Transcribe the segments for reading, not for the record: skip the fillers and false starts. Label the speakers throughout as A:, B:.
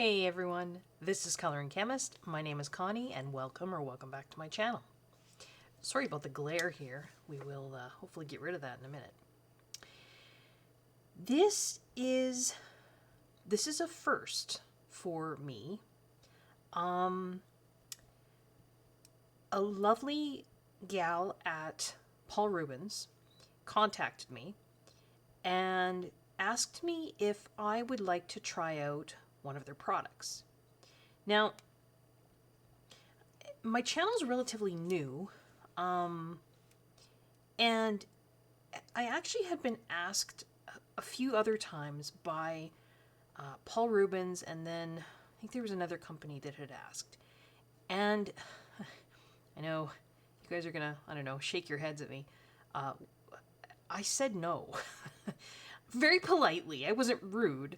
A: Hey everyone, this is Coloring Chemist. My name is Connie and welcome back to my channel. Sorry about the glare here. We will hopefully get rid of that in a minute. This is a first for me. A lovely gal at Paul Rubens contacted me and asked me if I would like to try out one of their products. Now, my channel is relatively new, and I actually had been asked a few other times by Paul Rubens, and then I think there was another company that had asked. And I know you guys are gonna, I don't know, shake your heads at me. I said no. Very politely. I wasn't rude,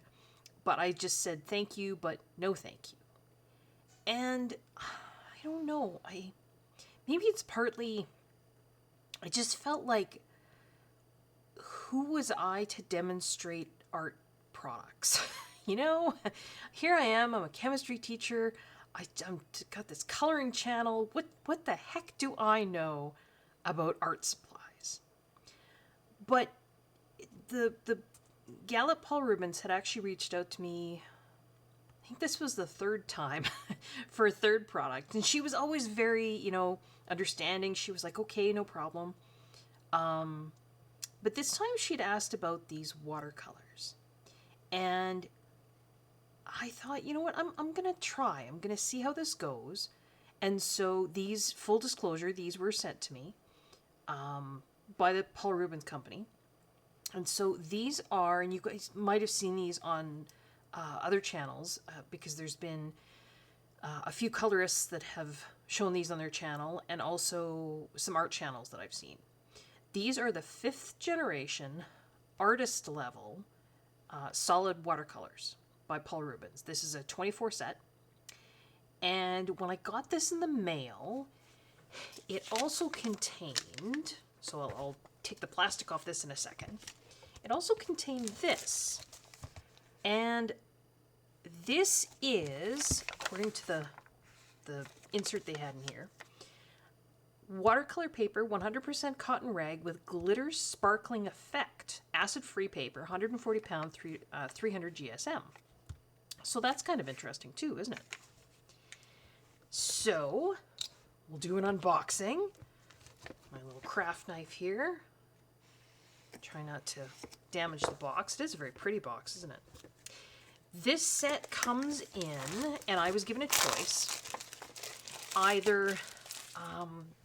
A: but I just said thank you, but no thank you. And I don't know, maybe it's partly, I just felt like, who was I to demonstrate art products? You know, here I am, I'm a chemistry teacher, I'm got this coloring channel, what the heck do I know about art supplies? But the gal at Paul Rubens had actually reached out to me, I think this was the third time, for a third product. And she was always very, understanding. She was like, okay, no problem. But this time she'd asked about these watercolors. And I thought, you know what, I'm going to try. I'm going to see how this goes. And so these, full disclosure, these were sent to me by the Paul Rubens company. And so these are, and you guys might have seen these on other channels because there's been a few colorists that have shown these on their channel, and also some art channels that I've seen. These are the 5th generation artist level solid watercolors by Paul Rubens. This is a 24 set. And when I got this in the mail, it also contained, so I'll take the plastic off this in a second. It also contained this. And this is, according to the insert they had in here, watercolor paper, 100% cotton rag with glitter sparkling effect, acid-free paper, 140 pound, 300 GSM. So that's kind of interesting too, isn't it? So we'll do an unboxing. My little craft knife here. Try not to damage the box. It is a very pretty box, isn't it? This set comes in, and I was given a choice. Either,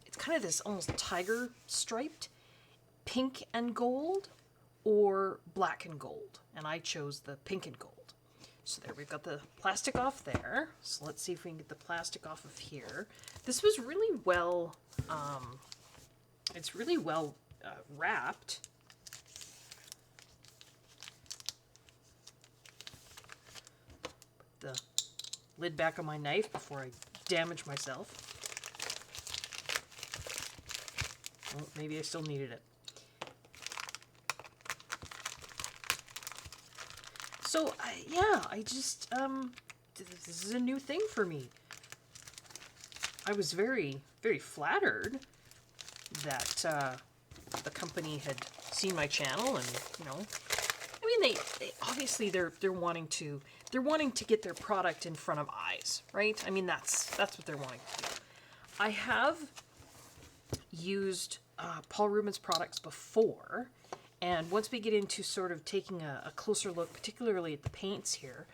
A: it's kind of this almost tiger striped, pink and gold, or black and gold. And I chose the pink and gold. So there, we've got the plastic off there. So let's see if we can get the plastic off of here. This was really well, it's really well wrapped. The lid back on my knife before I damage myself. Oh, maybe I still needed it. So, I just, this is a new thing for me. I was very, very flattered that the company had seen my channel, and, they obviously they're wanting to get their product in front of eyes, right? I mean, that's what they're wanting to do. I have used Paul Rubens products before, and once we get into sort of taking a closer look, particularly at the paints here,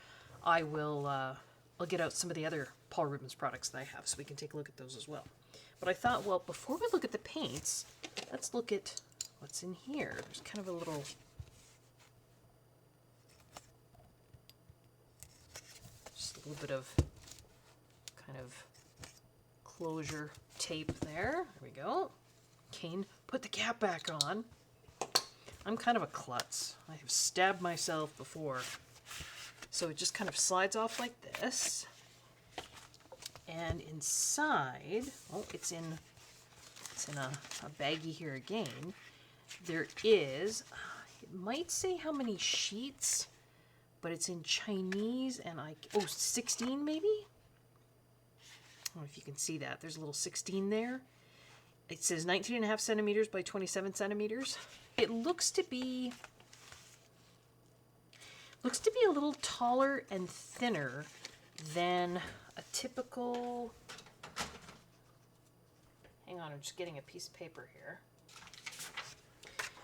A: I'll get out some of the other Paul Rubens products that I have so we can take a look at those as well. But I thought, well, before we look at the paints, let's look at what's in here. There's kind of a little, just a little bit of kind of closure tape there. There we go. Kane, put the cap back on. I'm kind of a klutz. I have stabbed myself before. So it just kind of slides off like this. And inside, oh, it's in a baggie here again. There is, it might say how many sheets, but it's in Chinese, and oh, 16 maybe? I don't know if you can see that. There's a little 16 there. It says 19.5 centimeters by 27 centimeters. It looks to be a little taller and thinner than a typical... Hang on, I'm just getting a piece of paper here.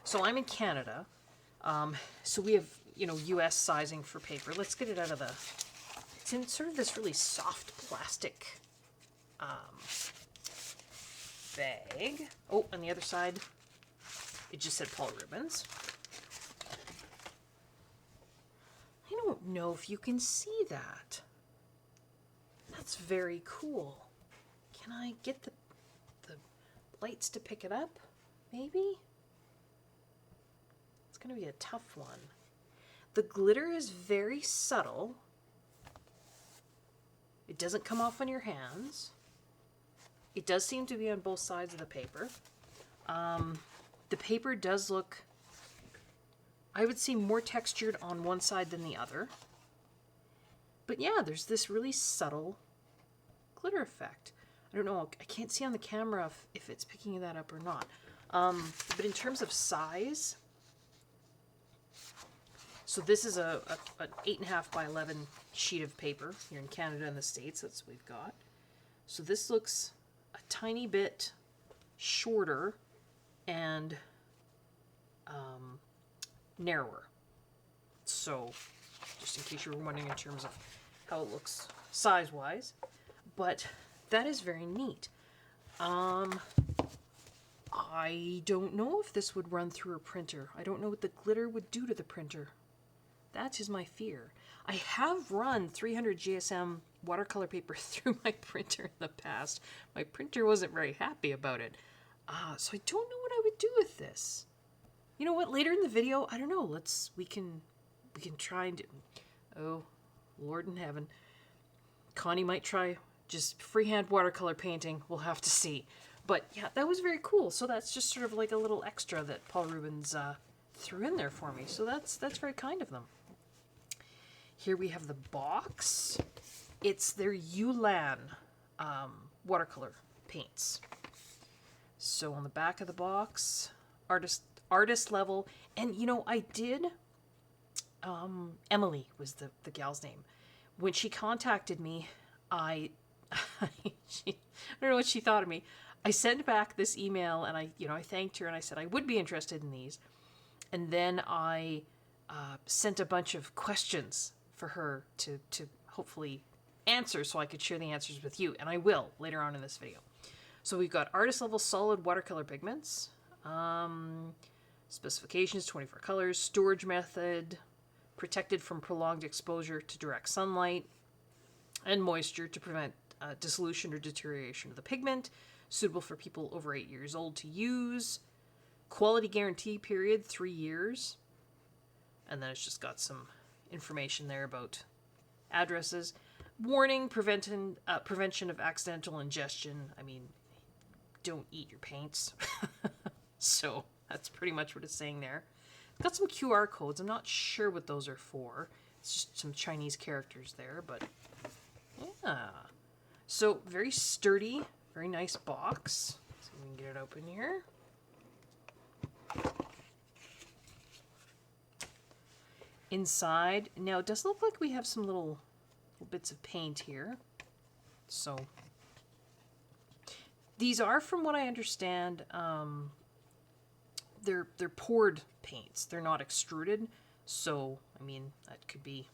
A: So I'm in Canada. So we have, you know, US sizing for paper. Let's get it out of the... It's in sort of this really soft plastic bag. Oh, on the other side, it just said Paul Rubens. I don't know if you can see that. That's very cool. Can I get the lights to pick it up? Maybe? It's going to be a tough one. The glitter is very subtle. It doesn't come off on your hands. It does seem to be on both sides of the paper. The paper does look, I would say, more textured on one side than the other. But yeah, there's this really subtle glitter effect. I don't know, I can't see on the camera if it's picking that up or not. But in terms of size, so this is an 8.5 by 11 sheet of paper here in Canada and the States. That's what we've got. So this looks a tiny bit shorter and narrower. So just in case you were wondering in terms of how it looks size-wise. But that is very neat. I don't know if this would run through a printer. I don't know what the glitter would do to the printer. That is my fear. I have run 300 GSM watercolor paper through my printer in the past. My printer wasn't very happy about it. So I don't know what I would do with this. You know what? Later in the video, I don't know. We can try and do... Oh, Lord in heaven. Connie might try just freehand watercolor painting. We'll have to see. But yeah, that was very cool. So that's just sort of like a little extra that Paul Rubens threw in there for me. So that's very kind of them. Here we have the box. It's their YouLan watercolor paints. So on the back of the box, artist level. And you know, I did, Emily was the gal's name. When she contacted me, I don't know what she thought of me. I sent back this email and I thanked her and I said I would be interested in these. And then I sent a bunch of questions for her to hopefully answer so I could share the answers with you. And I will later on in this video. So we've got artist level solid watercolor pigments, specifications, 24 colors, storage method, protected from prolonged exposure to direct sunlight and moisture to prevent dissolution or deterioration of the pigment, suitable for people over 8 years old to use, quality guarantee period, 3 years, and then it's just got some information there about addresses, warning, prevention of accidental ingestion. I mean, don't eat your paints. So that's pretty much what it's saying there. It's got some QR codes. I'm not sure what those are for. It's just some Chinese characters there, but yeah. So very sturdy, very nice box. So we can get it open here. Inside, now it does look like we have some little bits of paint here. So these are, from what I understand, they're poured paints. They're not extruded. So, I mean, that could be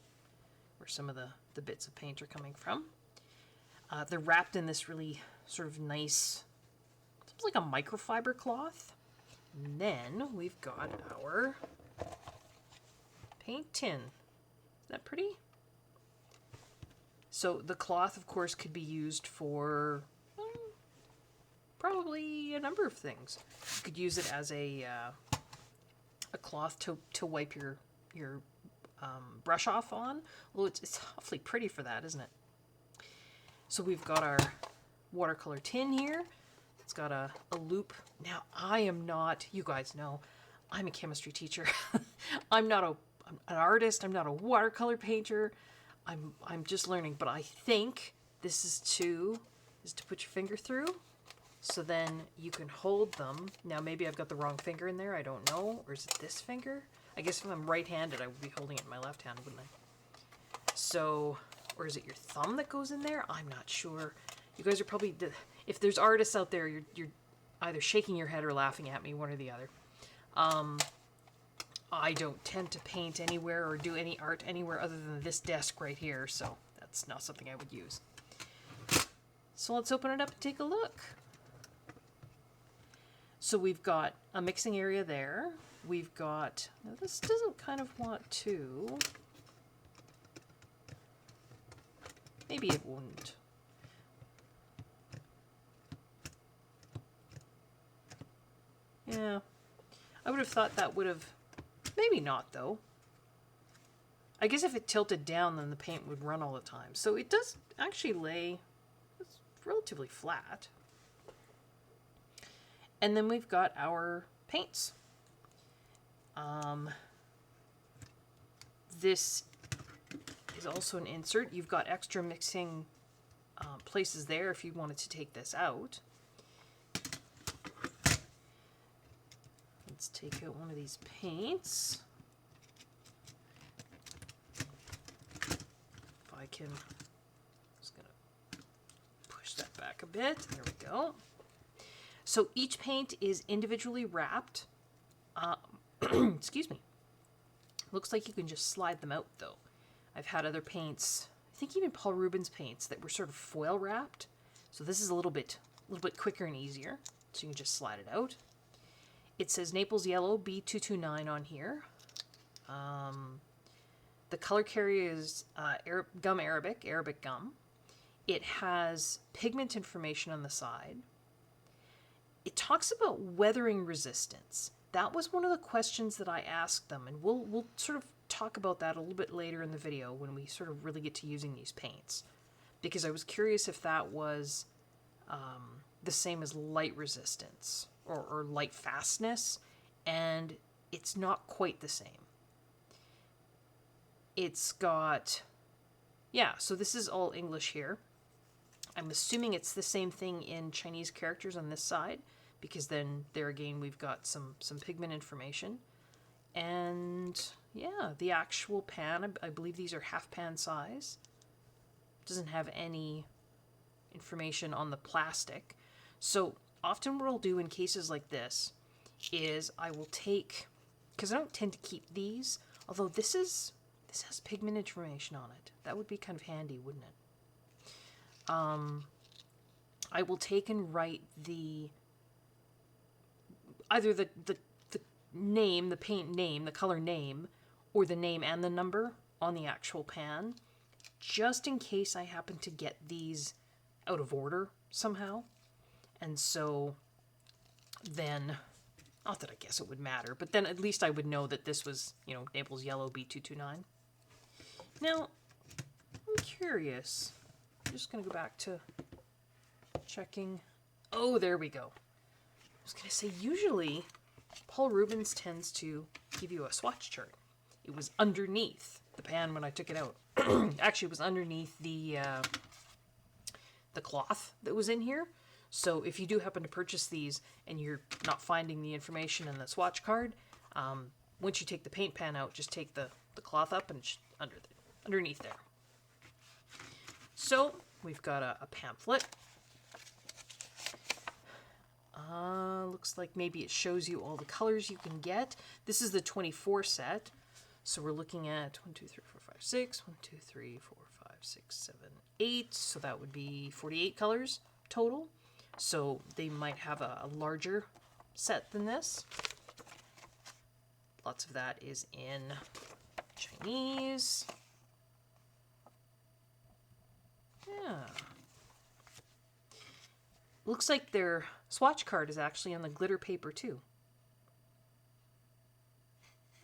A: where some of the bits of paint are coming from. They're wrapped in this really sort of nice, it's like a microfiber cloth. And then we've got our paint tin. Is that pretty? So the cloth, of course, could be used for probably a number of things. You could use it as a cloth to wipe your brush off on. Well, it's awfully pretty for that, isn't it? So we've got our watercolor tin here. It's got a loop. Now, I am not, you guys know, I'm a chemistry teacher. I'm not I'm an artist. I'm not a watercolor painter. I'm just learning, but I think this is to put your finger through, so then you can hold them. Now maybe I've got the wrong finger in there. I don't know. Or is it this finger? I guess if I'm right-handed, I would be holding it in my left hand, wouldn't I? So, or is it your thumb that goes in there? I'm not sure. You guys are probably, if there's artists out there, you're either shaking your head or laughing at me, one or the other. I don't tend to paint anywhere or do any art anywhere other than this desk right here, so that's not something I would use. So let's open it up and take a look. So we've got a mixing area there. We've got, now this doesn't kind of want to, maybe it wouldn't. Yeah, I would have thought that would have, maybe not though. I guess if it tilted down, then the paint would run all the time. So it does actually lay, it's relatively flat. And then we've got our paints. This is also an insert. You've got extra mixing places there if you wanted to take this out. Let's take out one of these paints. If I can, just gonna push that back a bit. There we go. So each paint is individually wrapped. Excuse me. Looks like you can just slide them out though. I've had other paints, I think even Paul Rubens paints, that were sort of foil wrapped. So this is a little bit quicker and easier. So you can just slide it out. It says Naples Yellow B229 on here. The color carrier is gum Arabic gum. It has pigment information on the side. It talks about weathering resistance. That was one of the questions that I asked them, and we'll sort of talk about that a little bit later in the video when we sort of really get to using these paints, because I was curious if that was the same as light resistance or light fastness, and it's not quite the same. It's got, yeah, so this is all English here. I'm assuming it's the same thing in Chinese characters on this side, because then there again we've got some pigment information. And yeah, the actual pan, I believe these are half pan size. Doesn't have any information on the plastic. So often what I'll do in cases like this is I will take, because I don't tend to keep these, although this has pigment information on it. That would be kind of handy, wouldn't it? I will take and write either the name, the paint name, the color name, or the name and the number on the actual pan, just in case I happen to get these out of order somehow. And so then, not that I guess it would matter, but then at least I would know that this was, Naples Yellow B229. Now, I'm curious. I'm just going to go back to checking. Oh, there we go. I was going to say, usually Paul Rubens tends to give you a swatch chart. It was underneath the pan when I took it out. Actually, it was underneath the cloth that was in here. So if you do happen to purchase these and you're not finding the information in the swatch card, once you take the paint pan out, just take the cloth up and it's underneath there. So we've got a pamphlet. Looks like maybe it shows you all the colors you can get. This is the 24 set. So we're looking at 1, 2, 3, 4, 5, 6. 1, 2, 3, 4, 5, 6, 7, 8. So that would be 48 colors total. So they might have a larger set than this. Lots of that is in Chinese. Yeah. Looks like their swatch card is actually on the glitter paper too.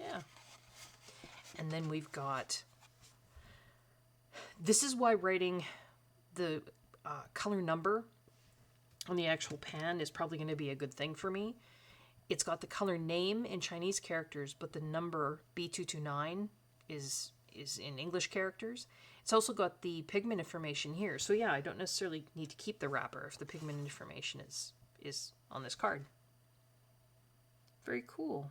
A: Yeah. And then we've got, this is why writing the color number on the actual pan is probably going to be a good thing for me. It's got the color name in Chinese characters, but the number B229 is in English characters. It's also got the pigment information here. So yeah, I don't necessarily need to keep the wrapper if the pigment information is on this card. Very cool.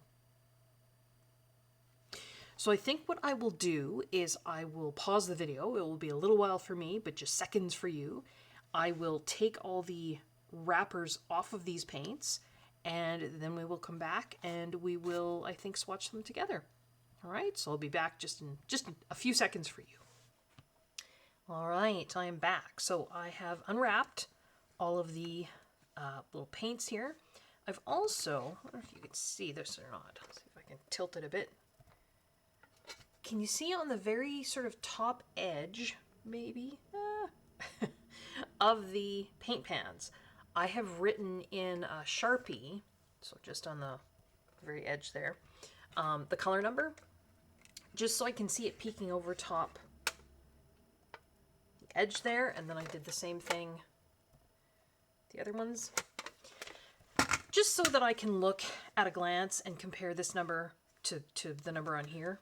A: So I think what I will do is I will pause the video. It will be a little while for me, but just seconds for you. I will take all the wrappers off of these paints, and then we will come back and we will, I think, swatch them together. All right, so I'll be back just in a few seconds for you. All right, I am back. So I have unwrapped all of the little paints here. I've also, I don't know if you can see this or not. Let's see if I can tilt it a bit. Can you see on the very sort of top edge, maybe, of the paint pans, I have written in a Sharpie, so just on the very edge there, the color number, just so I can see it peeking over top the edge there. And then I did the same thing the other ones, just so that I can look at a glance and compare this number to the number on here.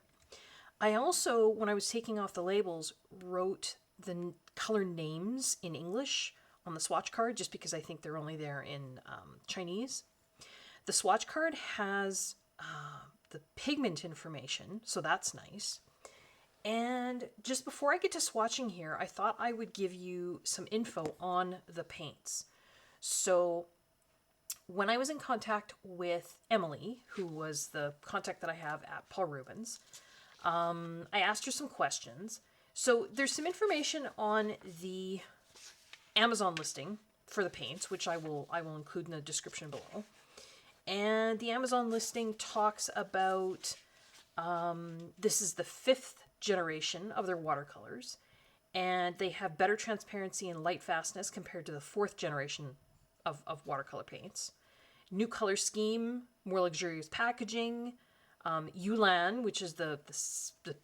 A: I also, when I was taking off the labels, wrote the color names in English on the swatch card, just because I think they're only there in Chinese. The swatch card has the pigment information, so that's nice. And just before I get to swatching here, I thought I would give you some info on the paints. So when I was in contact with Emily, who was the contact that I have at Paul Rubens, I asked her some questions. So there's some information on the Amazon listing for the paints, which I will include in the description below. And the Amazon listing talks about this is the 5th generation of their watercolors, and they have better transparency and light fastness compared to the 4th generation of watercolor paints. New color scheme, more luxurious packaging. YouLan, which is the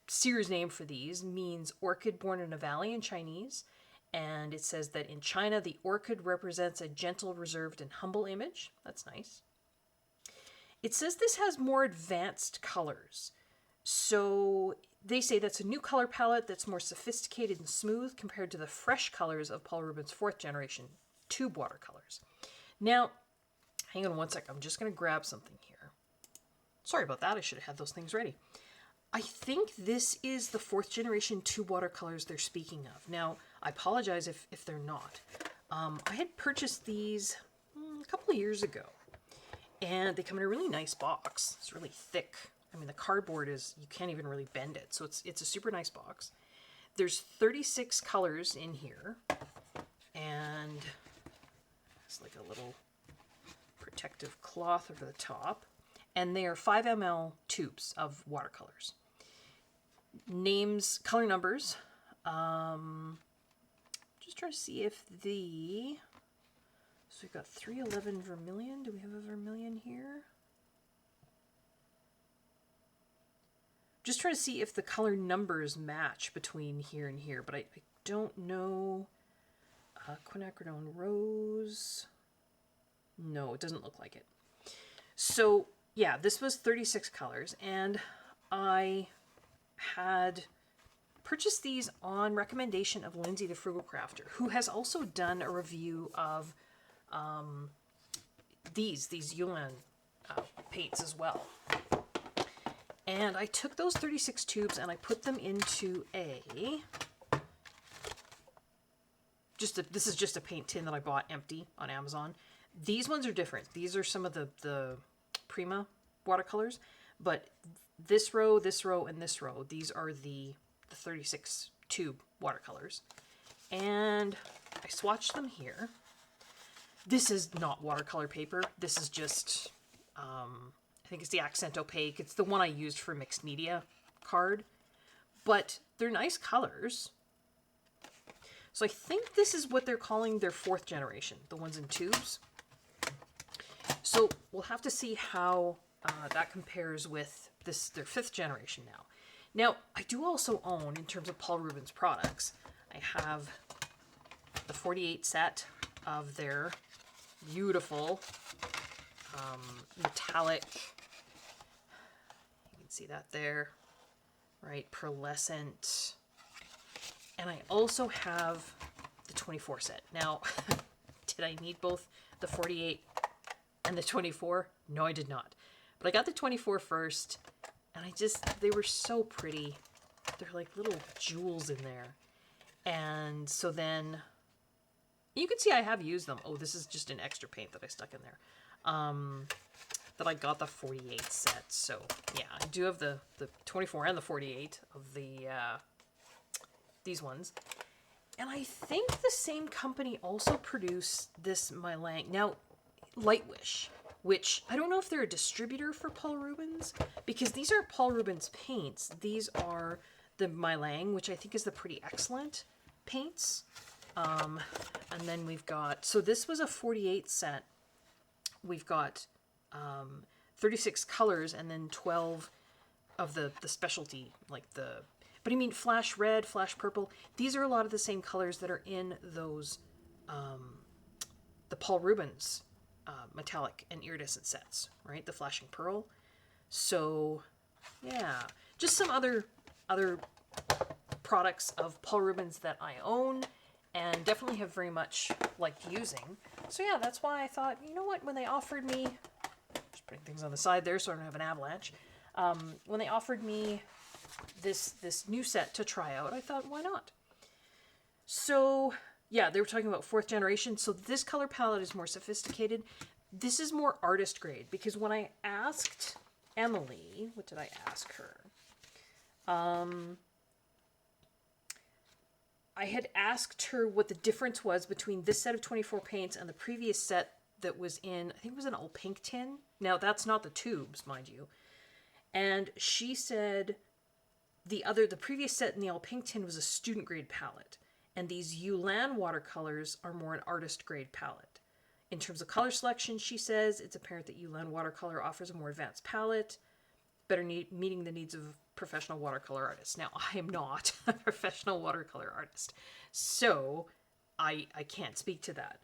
A: Sears name for these, means orchid born in a valley in Chinese. And it says that in China, the orchid represents a gentle, reserved, and humble image. That's nice. It says this has more advanced colors. So they say that's a new color palette that's more sophisticated and smooth compared to the fresh colors of Paul Rubens' 4th generation tube watercolors. Now, hang on one sec. I'm just going to grab something here. Sorry about that. I should have had those things ready. I think this is the 4th generation tube watercolors they're speaking of. Now, I apologize if they're not. I had purchased these a couple of years ago, and they come in a really nice box. It's really thick. I mean, the cardboard is, you can't even really bend it. So it's a super nice box. There's 36 colors in here, and it's like a little protective cloth over the top. And they are 5 ml tubes of watercolors. Names, color numbers. Just trying to see if so we've got 311 vermilion. Do we have a vermilion here? Just trying to see if the color numbers match between here and here, but I don't know. Quinacridone rose. No, it doesn't look like it. So yeah, this was 36 colors, and I had purchased these on recommendation of Lindsay the Frugal Crafter, who has also done a review of these YouLan paints as well. And I took those 36 tubes and I put them into this is just a paint tin that I bought empty on Amazon. These ones are different. These are some of the Prima watercolors, but this row, and this row, these are the 36 tube watercolors. And I swatched them here. This is not watercolor paper. This is just, I think it's the Accent Opaque. It's the one I used for mixed media card, but they're nice colors. So I think this is what they're calling their 4th generation, the ones in tubes. So we'll have to see how that compares with their 5th generation now. Now, I do also own, in terms of Paul Rubens products, I have the 48 set of their beautiful metallic, you can see that there, right, pearlescent. And I also have the 24 set. Now, did I need both the 48 and the 24? No, I did not. But I got the 24 first, and they were so pretty. They're like little jewels in there. And so then, you can see I have used them. Oh, this is just an extra paint that I stuck in there. That I got the 48 set. So, yeah, I do have the 24 and the 48 of these ones. And I think the same company also produced this Mylang. Now, Lightwish, which I don't know if they're a distributor for Paul Rubens, because these aren't Paul Rubens paints. These are the Mylang, which I think is the Pretty Excellent paints. And then we've got, so this was a 48 set. We've got 36 colors and then 12 of the specialty, like but I mean flash red, flash purple. These are a lot of the same colors that are in those, the Paul Rubens metallic and iridescent sets, right? The flashing pearl. So, yeah, just some other products of Paul Rubens that I own and definitely have very much liked using. So yeah, that's why I thought, you know what, when they offered me, just putting things on the side there so I don't have an avalanche, when they offered me this new set to try out, I thought, why not? So yeah, they were talking about 4th generation. So this color palette is more sophisticated. This is more artist grade, because when I asked Emily, what did I ask her? I had asked her what the difference was between this set of 24 paints and the previous set that was in, I think it was an all pink tin. Now, that's not the tubes, mind you. And she said the previous set in the all pink tin was a student grade palette. And these YouLan watercolors are more an artist grade palette. In terms of color selection, she says, it's apparent that YouLan watercolor offers a more advanced palette, better meeting the needs of professional watercolor artists. Now, I am not a professional watercolor artist, so I can't speak to that.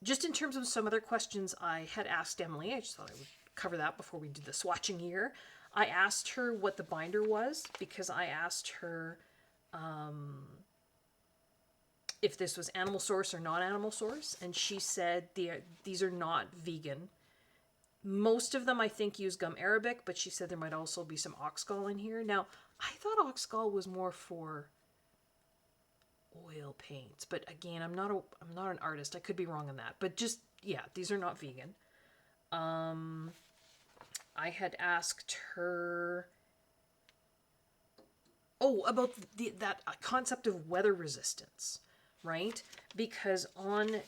A: Just in terms of some other questions I had asked Emily, I just thought I would cover that before we did the swatching here. I asked her what the binder was, because I asked her if this was animal source or non-animal source, and she said these are not vegan. Most of them, I think, use gum arabic, but she said there might also be some oxgall in here. Now, I thought oxgall was more for oil paints, but again, I'm not an artist. I could be wrong on that, but just, yeah, these are not vegan. I had asked her, about that concept of weather resistance, right? Because on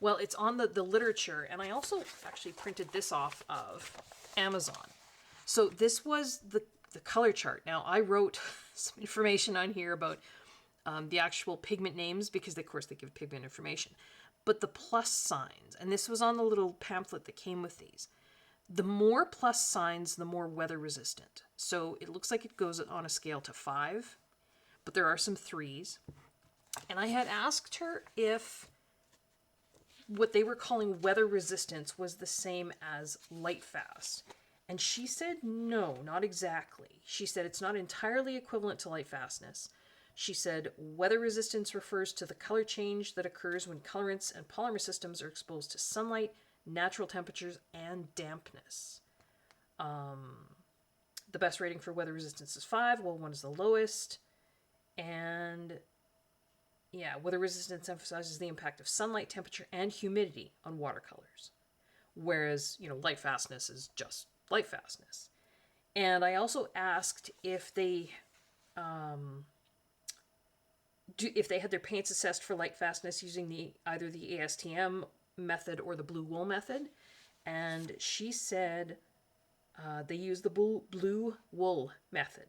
A: it's on the literature, and I also actually printed this off of Amazon. So this was the color chart. Now, I wrote some information on here about the actual pigment names, because of course they give pigment information. But the plus signs, and this was on the little pamphlet that came with these, the more plus signs, the more weather resistant. So it looks like it goes on a scale to 5, but there are some 3s. And I had asked her if what they were calling weather resistance was the same as light fast. And she said no, not exactly. She said it's not entirely equivalent to light fastness. She said weather resistance refers to the color change that occurs when colorants and polymer systems are exposed to sunlight, natural temperatures, and dampness. The best rating for weather resistance is 5, while 1 is the lowest. And yeah, weather resistance emphasizes the impact of sunlight, temperature, and humidity on watercolors. Whereas, light fastness is just light fastness. And I also asked if they had their paints assessed for light fastness using either the ASTM method or the blue wool method. And she said they use the blue wool method.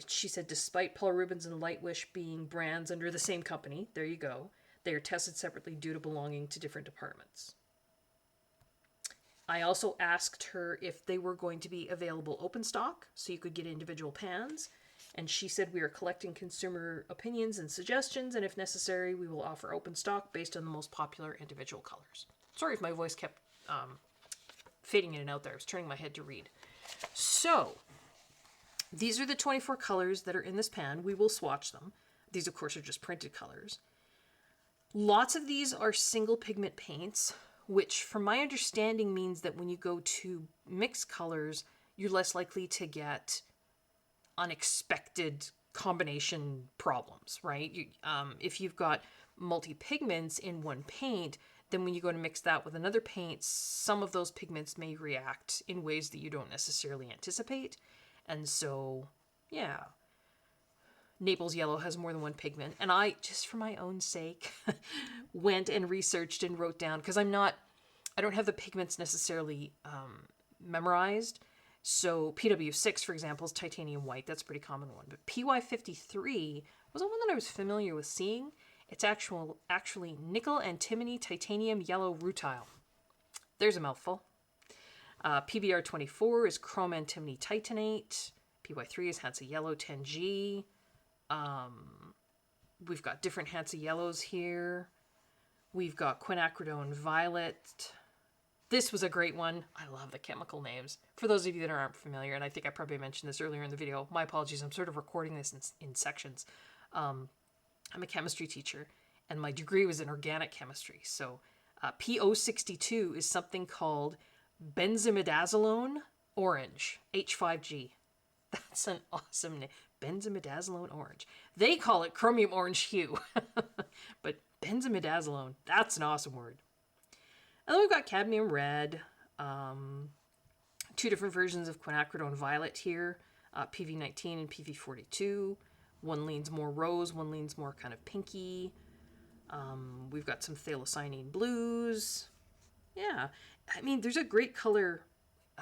A: She said, despite Paul Rubens and Lightwish being brands under the same company, there you go, they are tested separately due to belonging to different departments. I also asked her if they were going to be available open stock, so you could get individual pans. And she said, we are collecting consumer opinions and suggestions, and if necessary, we will offer open stock based on the most popular individual colors. Sorry if my voice kept fading in and out there. I was turning my head to read. So, these are the 24 colors that are in this pan. We will swatch them. These, of course, are just printed colors. Lots of these are single pigment paints, which from my understanding means that when you go to mix colors, you're less likely to get unexpected combination problems, right? If you've got multi-pigments in one paint, then when you go to mix that with another paint, some of those pigments may react in ways that you don't necessarily anticipate. And so, yeah, Naples yellow has more than one pigment. And I, just for my own sake, went and researched and wrote down, because I don't have the pigments necessarily memorized. So PW6, for example, is titanium white. That's a pretty common one. But PY53 was the one that I was familiar with seeing. It's actually nickel, antimony, titanium, yellow, rutile. There's a mouthful. PBR24 is chrome, antimony, titanate. PY3 is Hansa yellow, 10G. We've got different Hansa yellows here. We've got quinacridone violet. This was a great one. I love the chemical names. For those of you that aren't familiar, and I think I probably mentioned this earlier in the video, my apologies, I'm sort of recording this in sections. I'm a chemistry teacher, and my degree was in organic chemistry. So PO62 is something called benzimidazolone orange, H5G. That's an awesome name. Benzimidazolone orange. They call it chromium orange hue. But benzimidazolone, that's an awesome word. And then we've got cadmium red, two different versions of quinacridone violet here, PV19 and PV42. One leans more rose, one leans more kind of pinky. We've got some phthalocyanine blues. Yeah, I mean, there's a great color.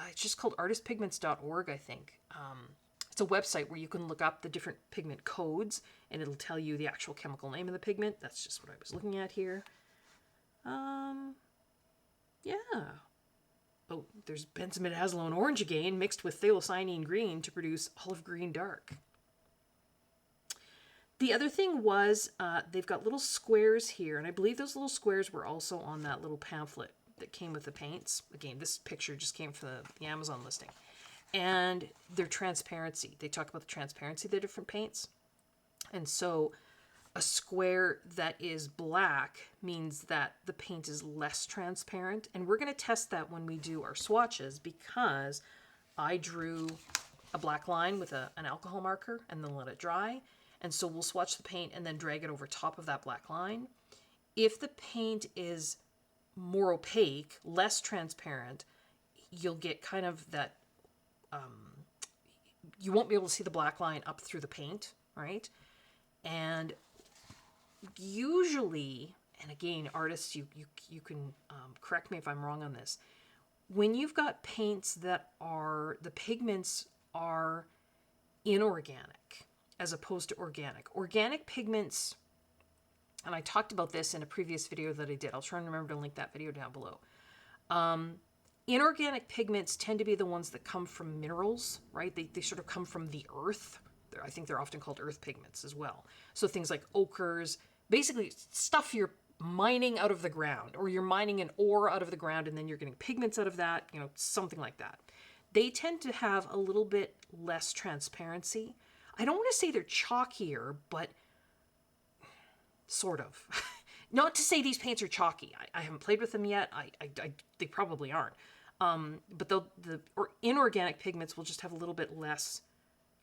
A: It's just called artistpigments.org, I think. It's a website where you can look up the different pigment codes, and it'll tell you the actual chemical name of the pigment. That's just what I was looking at here. Yeah. Oh, there's benzimidazolone orange again, mixed with phthalocyanine green to produce olive green dark. The other thing was they've got little squares here, and I believe those little squares were also on that little pamphlet that came with the paints. Again, this picture just came from the Amazon listing. And their transparency. They talk about the transparency of the different paints. And so a square that is black means that the paint is less transparent. And we're going to test that when we do our swatches, because I drew a black line with an alcohol marker and then let it dry. And so we'll swatch the paint and then drag it over top of that black line. If the paint is more opaque, less transparent, you'll get kind of that, you won't be able to see the black line up through the paint, right? And usually, and again, artists, you can correct me if I'm wrong on this, when you've got paints that are, the pigments are inorganic as opposed to organic. Organic pigments, and I talked about this in a previous video that I did. I'll try and remember to link that video down below. Inorganic pigments tend to be the ones that come from minerals, right? They sort of come from the earth. I think they're often called earth pigments as well. So things like ochres, basically stuff you're mining out of the ground, or you're mining an ore out of the ground and then you're getting pigments out of that, you know, something like that. They tend to have a little bit less transparency. I don't want to say they're chalkier, but sort of. Not to say these paints are chalky. I haven't played with them yet. They probably aren't. But the inorganic pigments will just have a little bit less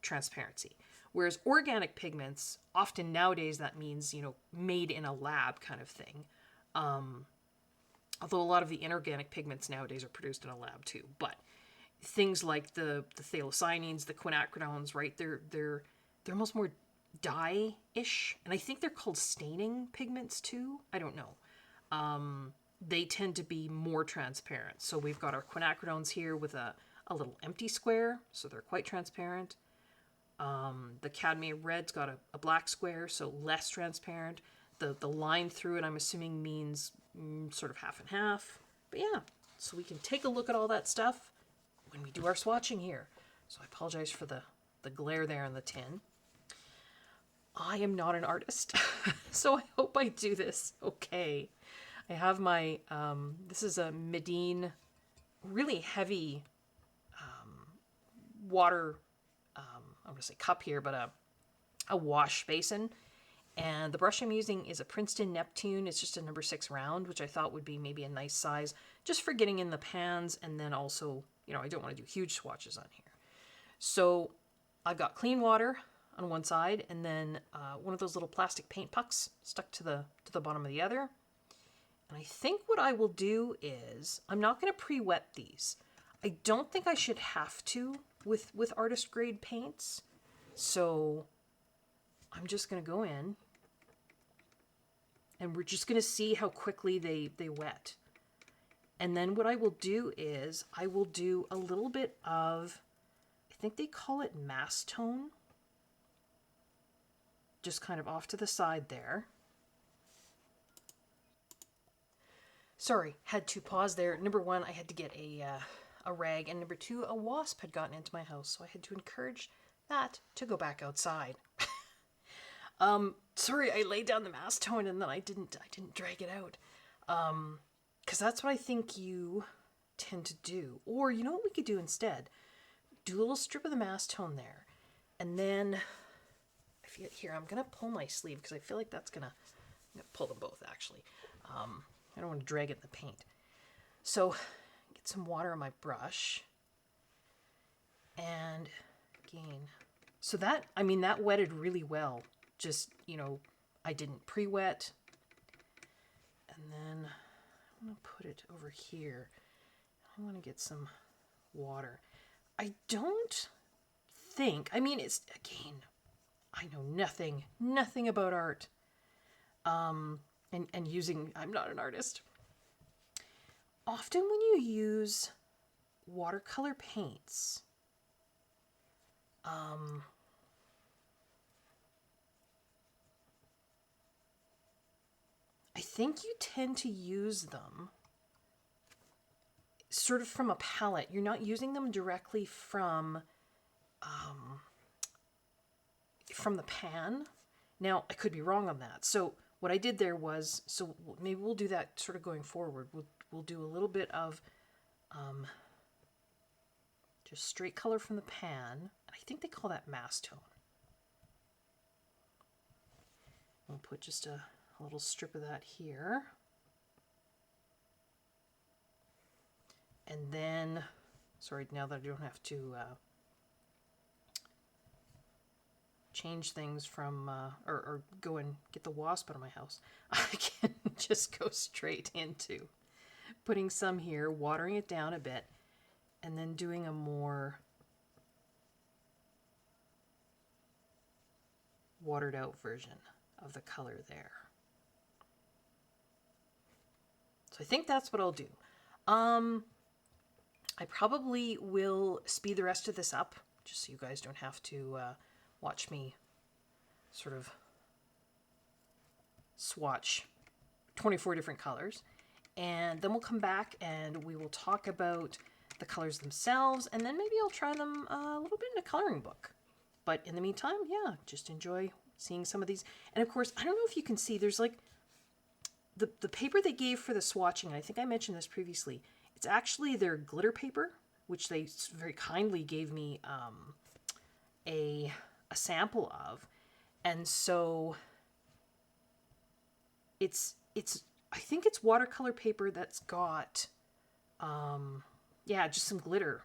A: transparency. Whereas organic pigments, often nowadays that means, you know, made in a lab kind of thing. Although a lot of the inorganic pigments nowadays are produced in a lab too. But things like the phthalocyanines, the quinacridones, right? They're almost more dye-ish. And I think they're called staining pigments too. I don't know. They tend to be more transparent. So we've got our quinacridones here with a little empty square, so they're quite transparent. The cadmium red's got a black square, so less transparent. The line through it, I'm assuming, means sort of half and half. But yeah, so we can take a look at all that stuff when we do our swatching here. So I apologize for the glare there on the tin. I am not an artist, so I hope I do this okay. I have my, this is a Medine, really heavy water, I'm going to say cup here, but a wash basin. And the brush I'm using is a Princeton Neptune. It's just a number 6 round, which I thought would be maybe a nice size just for getting in the pans. And then also, you know, I don't want to do huge swatches on here. So I've got clean water on one side and then one of those little plastic paint pucks stuck to the bottom of the other. And I think what I will do is I'm not going to pre-wet these. I don't think I should have to with artist grade paints. So I'm just going to go in and we're just going to see how quickly they wet. And then what I will do is I will do a little bit of, I think they call it mass tone, just kind of off to the side there. Sorry, had to pause there. Number one, I had to get a rag, and number two, a wasp had gotten into my house, so I had to encourage that to go back outside. Sorry, I laid down the mass tone and then I didn't drag it out. Because that's what I think you tend to do. Or you know what we could do instead? Do a little strip of the mass tone there. And then, here, I'm going to pull my sleeve because I feel like I'm going to pull them both actually. I don't want to drag it in the paint. So, get some water on my brush. And again, so that wetted really well. Just, you know, I didn't pre-wet. And then I'm going to put it over here. I want to get some water. I don't think, it's, again, I know nothing about art. And I'm not an artist. Often when you use watercolor paints, I think you tend to use them sort of from a palette. You're not using them directly from the pan. Now, I could be wrong on that. So what I did there was, so maybe we'll do that sort of going forward. We'll do a little bit of just straight color from the pan. I think they call that mass tone. We'll put just a little strip of that here. And then, sorry, now that I don't have to change things from, or go and get the wasp out of my house, I can just go straight into putting some here, watering it down a bit, and then doing a more watered out version of the color there. So I think that's what I'll do. I probably will speed the rest of this up, just so you guys don't have to watch me sort of swatch 24 different colors. And then we'll come back and we will talk about the colors themselves, and then maybe I'll try them a little bit in a coloring book. But in the meantime, yeah, just enjoy seeing some of these. And of course, I don't know if you can see, there's like the paper they gave for the swatching, and I think I mentioned this previously, it's actually their glitter paper, which they very kindly gave me a sample of. And so it's I think it's watercolor paper that's got yeah, just some glitter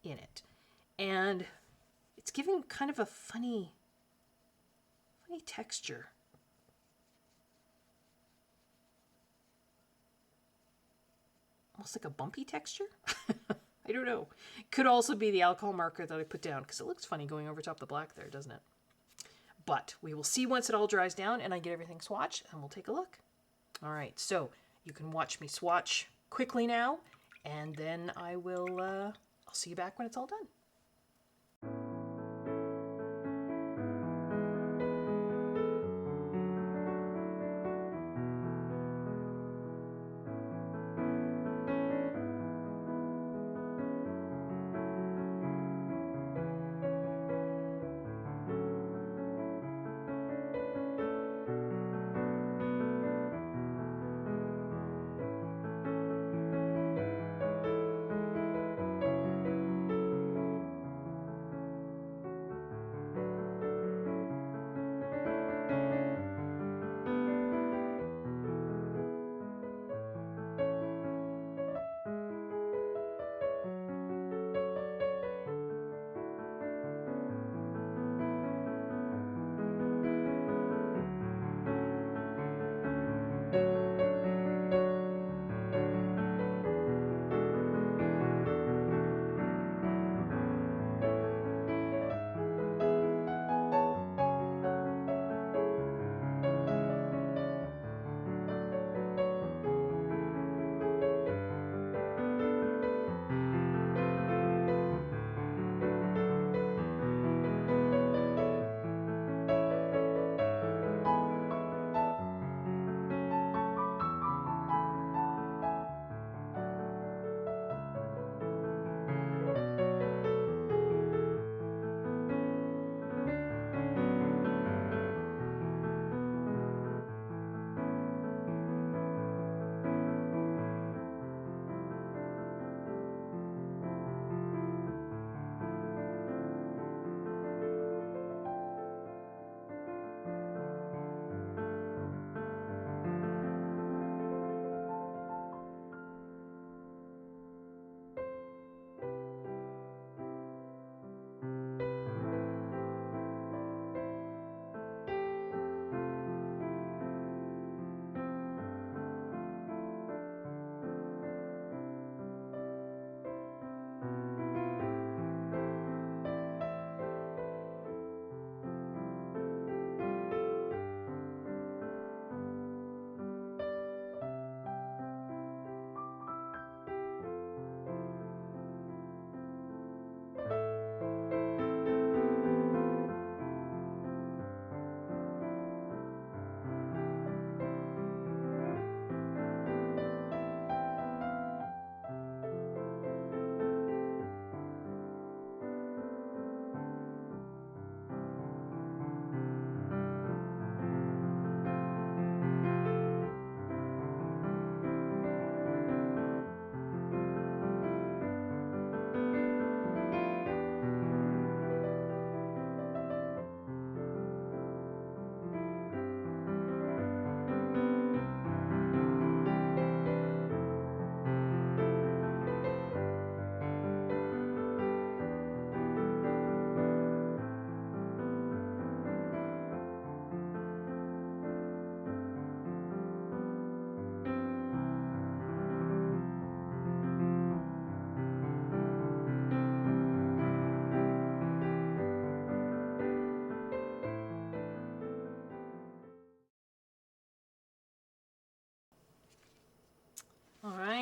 A: in it. And it's giving kind of a funny texture. Almost like a bumpy texture. I don't know. Could also be the alcohol marker that I put down, because it looks funny going over top of the black there, doesn't it? But we will see once it all dries down and I get everything swatched, and we'll take a look. All right, so you can watch me swatch quickly now, and then I will, I'll see you back when it's all done.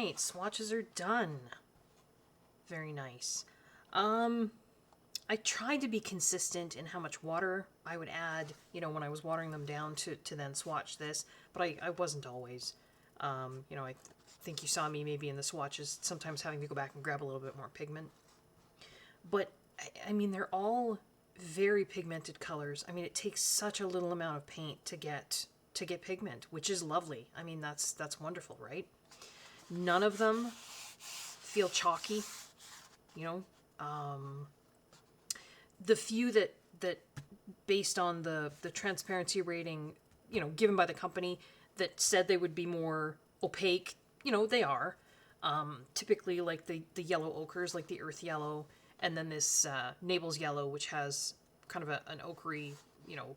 A: right, swatches are done. Very nice. I tried to be consistent in how much water I would add, you know, when I was watering them down to then swatch this, but I wasn't always. You know, I think you saw me maybe in the swatches sometimes having to go back and grab a little bit more pigment. But, I mean, they're all very pigmented colors. I mean, it takes such a little amount of paint to get pigment, which is lovely. I mean, that's wonderful, right? None of them feel chalky, you know. The few that based on the transparency rating, you know, given by the company that said they would be more opaque, you know, they are. Typically like the yellow ochres, like the earth yellow, and then this Naples yellow, which has kind of an ochre, you know,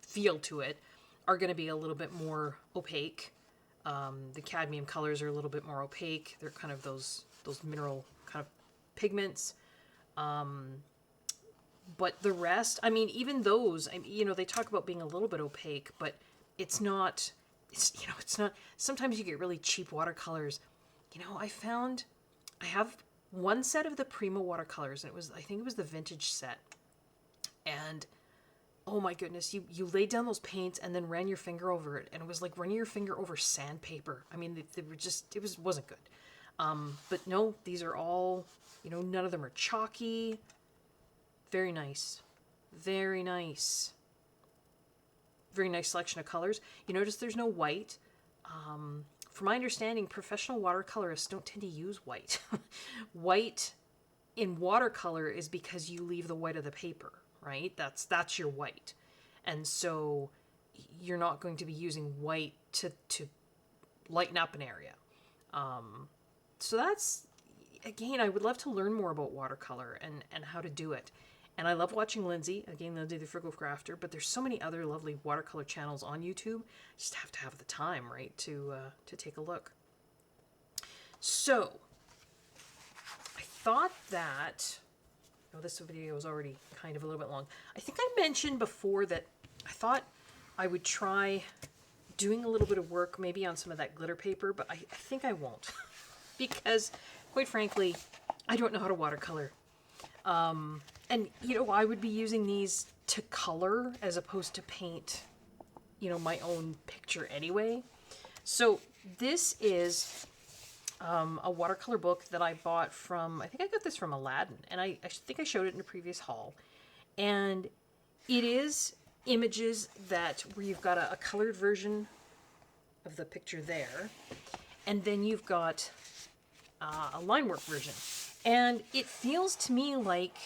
A: feel to it, are going to be a little bit more opaque. The cadmium colors are a little bit more opaque. They're kind of those mineral kind of pigments. But the rest, I mean, even those, you know, they talk about being a little bit opaque, but it's not, you know, it's not, sometimes you get really cheap watercolors. You know, I have one set of the Prima watercolors, and I think it was the vintage set. And oh my goodness, you laid down those paints and then ran your finger over it, and it was like running your finger over sandpaper. I mean, they were just, wasn't good. But no, these are all, you know, none of them are chalky. Very nice. Very nice. Very nice selection of colors. You notice there's no white. From my understanding, professional watercolorists don't tend to use white. White in watercolor is because you leave the white of the paper, right? That's your white. And so you're not going to be using white to lighten up an area. So that's, again, I would love to learn more about watercolor and how to do it. And I love watching Lindsay, again, Lindsay the Frugal Crafter, but there's so many other lovely watercolor channels on YouTube. Just have to have the time, right, to take a look. So, I thought that, oh, this video is already kind of a little bit long. I think I mentioned before that I thought I would try doing a little bit of work maybe on some of that glitter paper, but I think I won't. Because, quite frankly, I don't know how to watercolor. And, you know, I would be using these to color as opposed to paint, you know, my own picture anyway. So this is a watercolor book that I bought from, I think I got this from Aladdin, and I think I showed it in a previous haul. And it is images where you've got a colored version of the picture there, and then you've got a line work version. And it feels to me like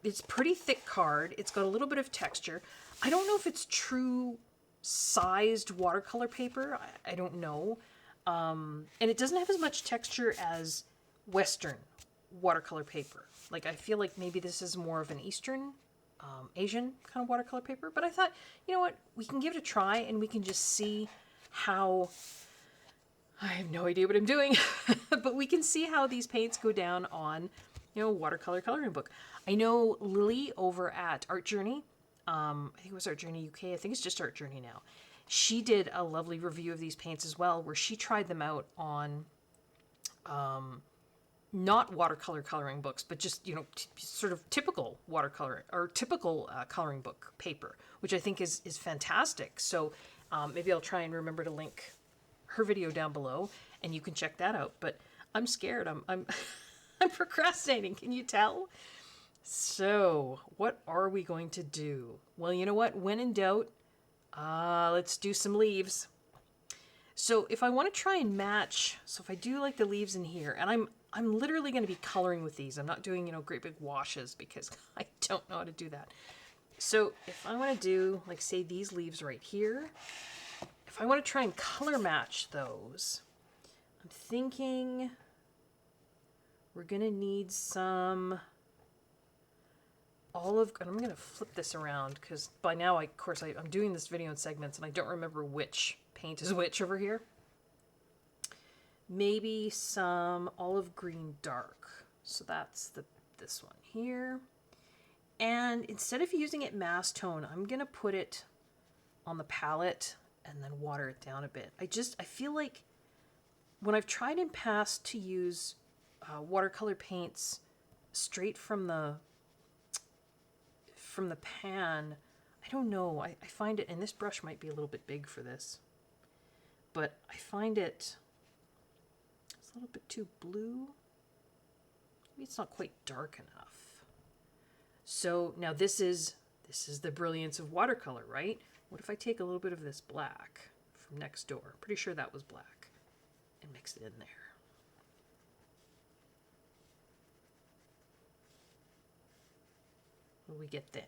A: it's pretty thick card. It's got a little bit of texture. I don't know if it's true sized watercolor paper. I don't know. And it doesn't have as much texture as Western watercolor paper. Like, I feel like maybe this is more of an Eastern, Asian kind of watercolor paper. But I thought, you know what? We can give it a try and we can just see how... I have no idea what I'm doing, but we can see how these paints go down on, you know, watercolor coloring book. I know Lily over at Art Journey, I think it was Art Journey UK, I think it's just Art Journey now. She did a lovely review of these paints as well, where she tried them out on not watercolor coloring books, but just, you know, sort of typical watercolor or typical coloring book paper, which I think is fantastic. So maybe I'll try and remember to link her video down below, and you can check that out. But I'm scared. I'm I'm procrastinating. Can you tell? So what are we going to do? Well, you know what? When in doubt, let's do some leaves. So if I want to try and match, so if I do like the leaves in here, and I'm literally going to be coloring with these. I'm not doing, you know, great big washes because I don't know how to do that. So if I want to do, like, say these leaves right here, if I want to try and color match those, I'm thinking we're going to need some olive, and I'm going to flip this around because by now, of course, I'm doing this video in segments and I don't remember which paint is which over here. Maybe some olive green dark. So that's this one here. And instead of using it mass tone, I'm going to put it on the palette and then water it down a bit. I feel like when I've tried in past to use watercolor paints straight from the pan, I don't know. I find it, and this brush might be a little bit big for this, but I find it's a little bit too blue. Maybe it's not quite dark enough. So now this is the brilliance of watercolor, right? What if I take a little bit of this black from next door? Pretty sure that was black, and mix it in there. What do we get then?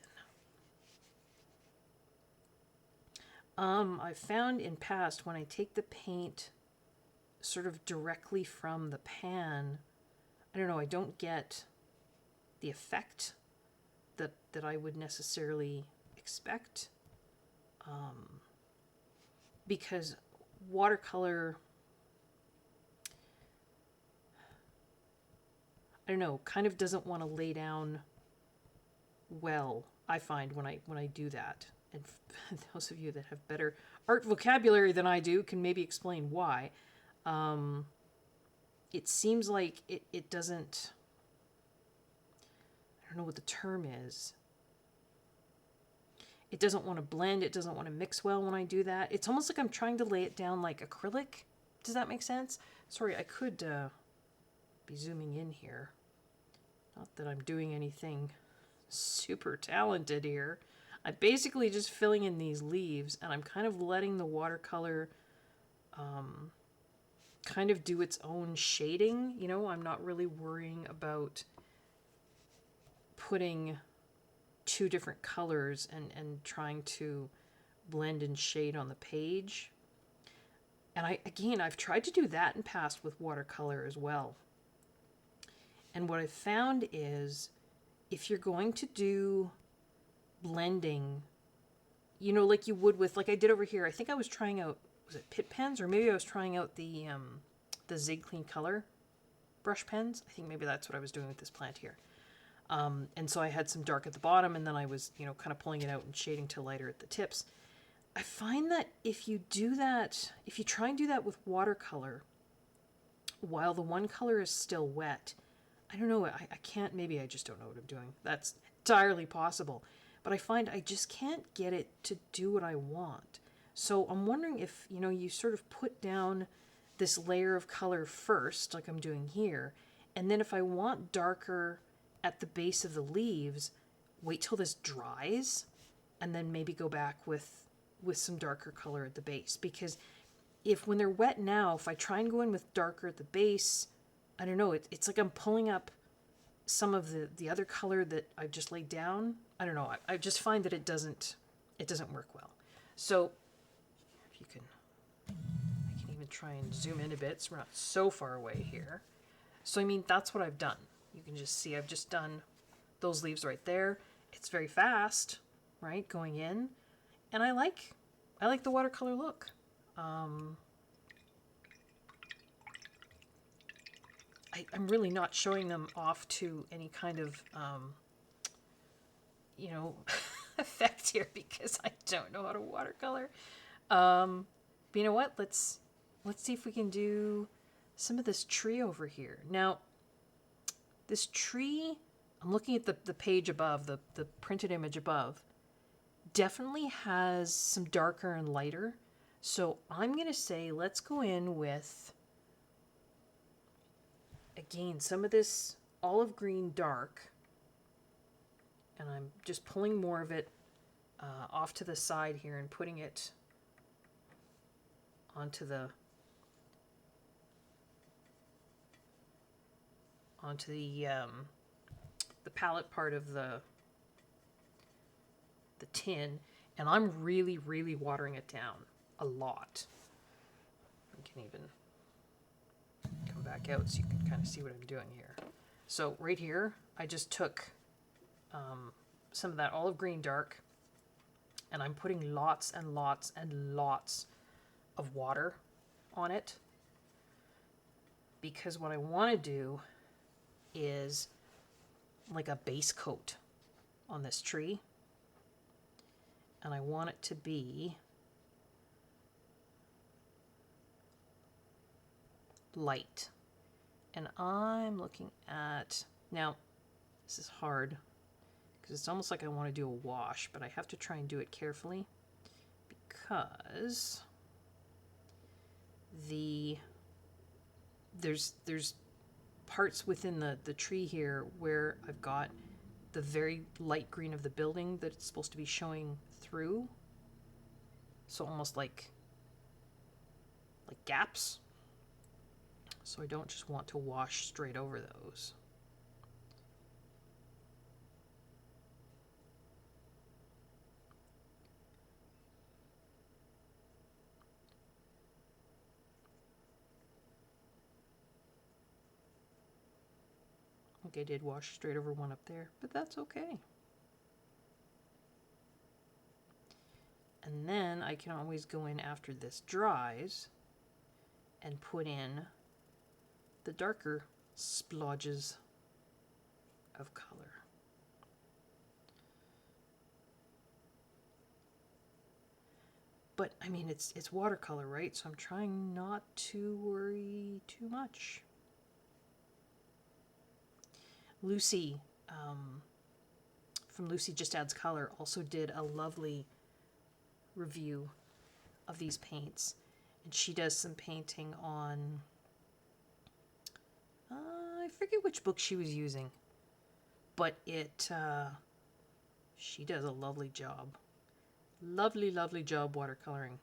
A: I've found in past when I take the paint sort of directly from the pan, I don't know, I don't get the effect that I would necessarily expect. Because watercolor, I don't know, kind of doesn't want to lay down well, I find, when I do that. And those of you that have better art vocabulary than I do can maybe explain why. It seems like it doesn't, I don't know what the term is. It doesn't want to blend. It doesn't want to mix well when I do that. It's almost like I'm trying to lay it down like acrylic. Does that make sense? Sorry, I could be zooming in here. Not that I'm doing anything super talented here. I'm basically just filling in these leaves, and I'm kind of letting the watercolor kind of do its own shading. You know, I'm not really worrying about putting two different colors and trying to blend and shade on the page. And I've tried to do that in past with watercolor as well. And what I've found is if you're going to do blending, you know, like you would with, like I did over here, I think I was trying out, was it Pitt pens? Or maybe I was trying out the Zig Clean Color brush pens. I think maybe that's what I was doing with this plant here. And so I had some dark at the bottom, and then I was, you know, kind of pulling it out and shading to lighter at the tips. I find that if you do that, if you try and do that with watercolor, while the one color is still wet, I don't know, I can't, maybe I just don't know what I'm doing. That's entirely possible. But I find I just can't get it to do what I want. So I'm wondering if, you know, you sort of put down this layer of color first, like I'm doing here, and then if I want darker at the base of the leaves, wait till this dries, and then maybe go back with some darker color at the base. Because if when they're wet now, if I try and go in with darker at the base, I don't know, it's like I'm pulling up some of the other color that I've just laid down. I don't know, I just find that it doesn't work well. So if you can, I can even try and zoom in a bit so we're not so far away here. So I mean, that's what I've done. You can just see I've just done those leaves right there. It's very fast, right, going in. And I like the watercolor look. I'm really not showing them off to any kind of, you know, effect here because I don't know how to watercolor. But you know what? Let's see if we can do some of this tree over here. Now, this tree, I'm looking at the page above, the printed image above, definitely has some darker and lighter. So I'm going to say let's go in with, again, some of this olive green dark. And I'm just pulling more of it off to the side here and putting it onto the palette part of the tin, and I'm really watering it down a lot. I can even come back out so you can kind of see what I'm doing here. So right here, I just took some of that olive green dark, and I'm putting lots and lots and lots of water on it, because what I want to do is like a base coat on this tree, and I want it to be light. And I'm looking at, now this is hard because it's almost like I want to do a wash, but I have to try and do it carefully because there's parts within the tree here where I've got the very light green of the building that it's supposed to be showing through. So almost like gaps. So I don't just want to wash straight over those. I think I did wash straight over one up there, but that's okay. And then I can always go in after this dries and put in the darker splodges of color. But I mean, it's watercolor, right? So I'm trying not to worry too much. Lucy from Lucy Just Adds Color also did a lovely review of these paints, and she does some painting on I forget which book she was using, but she does a lovely job. Lovely job watercoloring.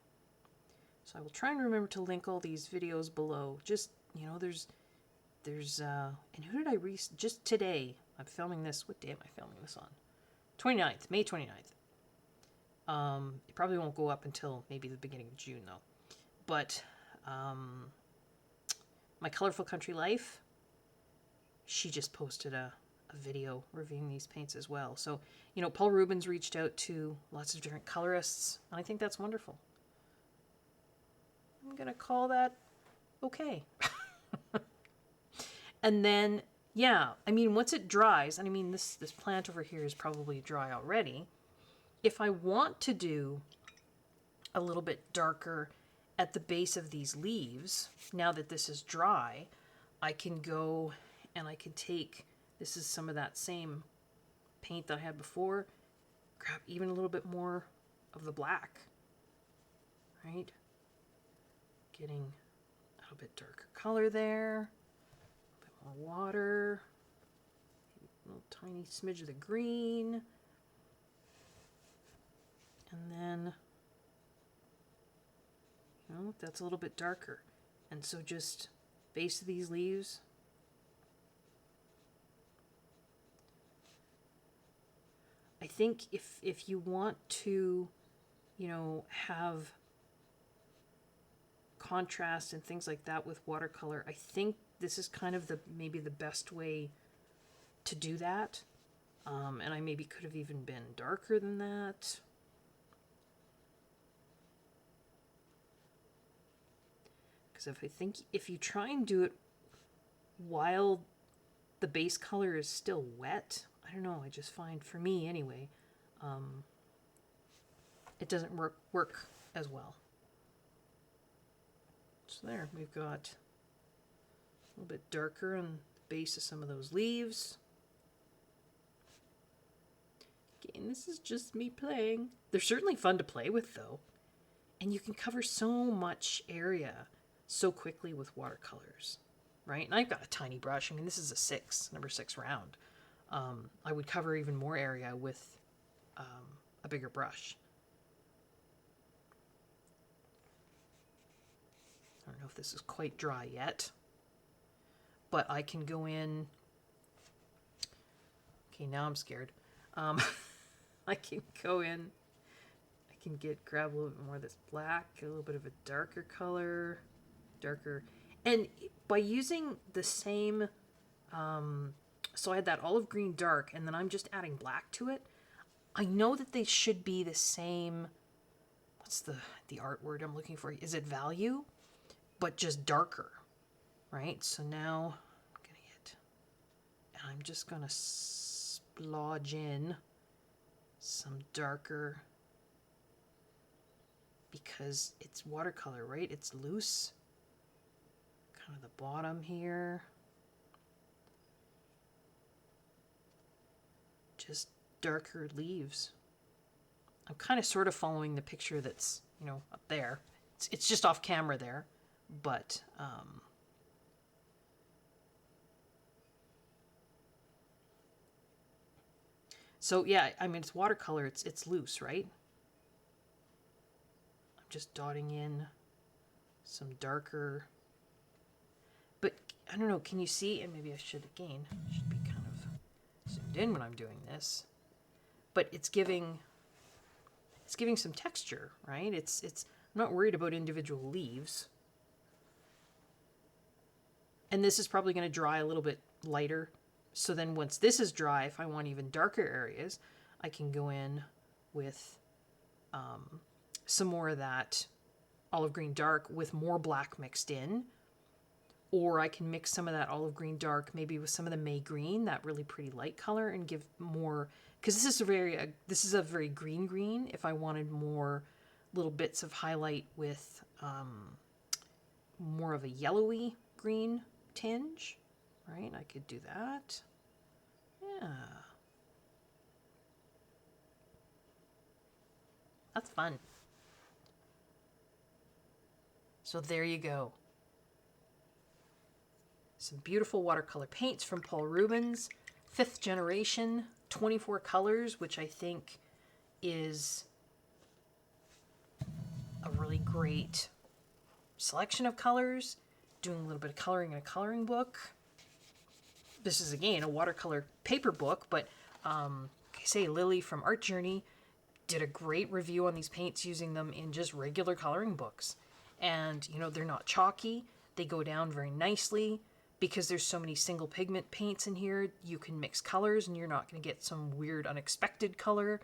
A: So I will try and remember to link all these videos below. Just, you know, there's and who did I just today, I'm filming this, what day am I filming this on? 29th, May 29th. It probably won't go up until maybe the beginning of June though. But My Colorful Country Life, she just posted a video reviewing these paints as well. So, you know, Paul Rubens reached out to lots of different colorists, and I think that's wonderful. I'm going to call that okay. And then, yeah, I mean, once it dries, and I mean, this plant over here is probably dry already. If I want to do a little bit darker at the base of these leaves, now that this is dry, I can go and I can take, this is some of that same paint that I had before, grab even a little bit more of the black, right? Getting a little bit darker color there, a bit more water, a little tiny smidge of the green, and then, you know, that's a little bit darker. And so just base of these leaves. I think if you want to, you know, have contrast and things like that with watercolor, I think this is kind of maybe the best way to do that. And I maybe could have even been darker than that. Because if you try and do it while the base color is still wet, I don't know, I just find, for me anyway, it doesn't work as well. So there, we've got a little bit darker on the base of some of those leaves. Again, this is just me playing. They're certainly fun to play with though. And you can cover so much area so quickly with watercolors, right? And I've got a tiny brush. I mean, this is a number 6 round. I would cover even more area with a bigger brush. I don't know if this is quite dry yet, but I can go in. Okay, now I'm scared. I can go in. I can grab a little bit more of this black, a little bit of a darker color, and by using the same. So I had that olive green dark, and then I'm just adding black to it. I know that they should be the same. What's the art word I'm looking for? Is it value? But just darker, right? So now I'm gonna get, and I'm just gonna splodge in some darker, because it's watercolor, right? It's loose, kind of the bottom here. Just darker leaves. I'm kind of sort of following the picture that's, up there. It's just off camera there, but so yeah, I mean, it's watercolor, it's loose, right? I'm just dotting in some darker, but I don't know, can you see? And maybe I should be kind of zoomed in when I'm doing this, but it's giving some texture, right? I'm not worried about individual leaves. And this is probably going to dry a little bit lighter. So then once this is dry, if I want even darker areas, I can go in with some more of that olive green dark with more black mixed in. Or I can mix some of that olive green dark maybe with some of the May green, that really pretty light color, and give more, because this is a very green. If I wanted more little bits of highlight with more of a yellowy green tinge, right? I could do that. Yeah. That's fun. So there you go. Some beautiful watercolor paints from Paul Rubens, 5th generation, 24 colors, which I think is a really great selection of colors. Doing a little bit of coloring in a coloring book. This is, again, a watercolor paper book, but I say Lily from Art Journey did a great review on these paints using them in just regular coloring books. And, they're not chalky. They go down very nicely. Because there's so many single pigment paints in here, you can mix colors and you're not going to get some weird unexpected color.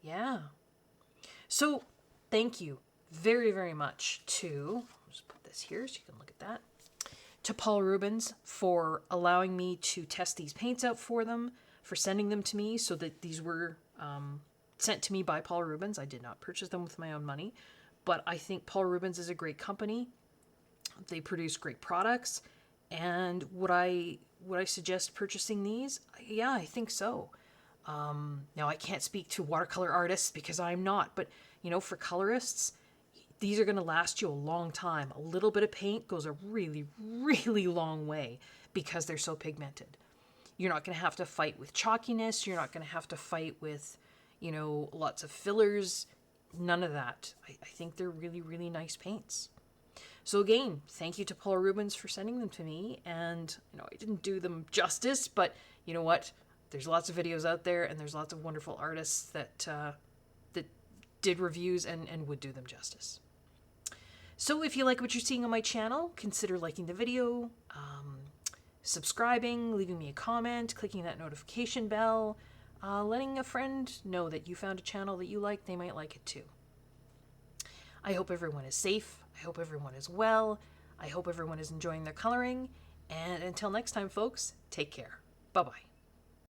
A: Yeah. So thank you very, very much to, I'll just put this here so you can look at that, to Paul Rubens for allowing me to test these paints out for them, for sending them to me, so that these were sent to me by Paul Rubens. I did not purchase them with my own money, but I think Paul Rubens is a great company. They produce great products. And would I suggest purchasing these? Yeah, I think so. Now, I can't speak to watercolor artists because I'm not, but, for colorists, these are going to last you a long time. A little bit of paint goes a really, really long way because they're so pigmented. You're not going to have to fight with chalkiness. You're not going to have to fight with, lots of fillers. None of that. I think they're really, really nice paints. So again, thank you to Paul Rubens for sending them to me. And, I didn't do them justice, but you know what? There's lots of videos out there and there's lots of wonderful artists that did reviews and would do them justice. So if you like what you're seeing on my channel, consider liking the video, subscribing, leaving me a comment, clicking that notification bell, letting a friend know that you found a channel that you like. They might like it too. I hope everyone is safe. I hope everyone is well. I hope everyone is enjoying their coloring. And until next time, folks, take care. Bye-bye.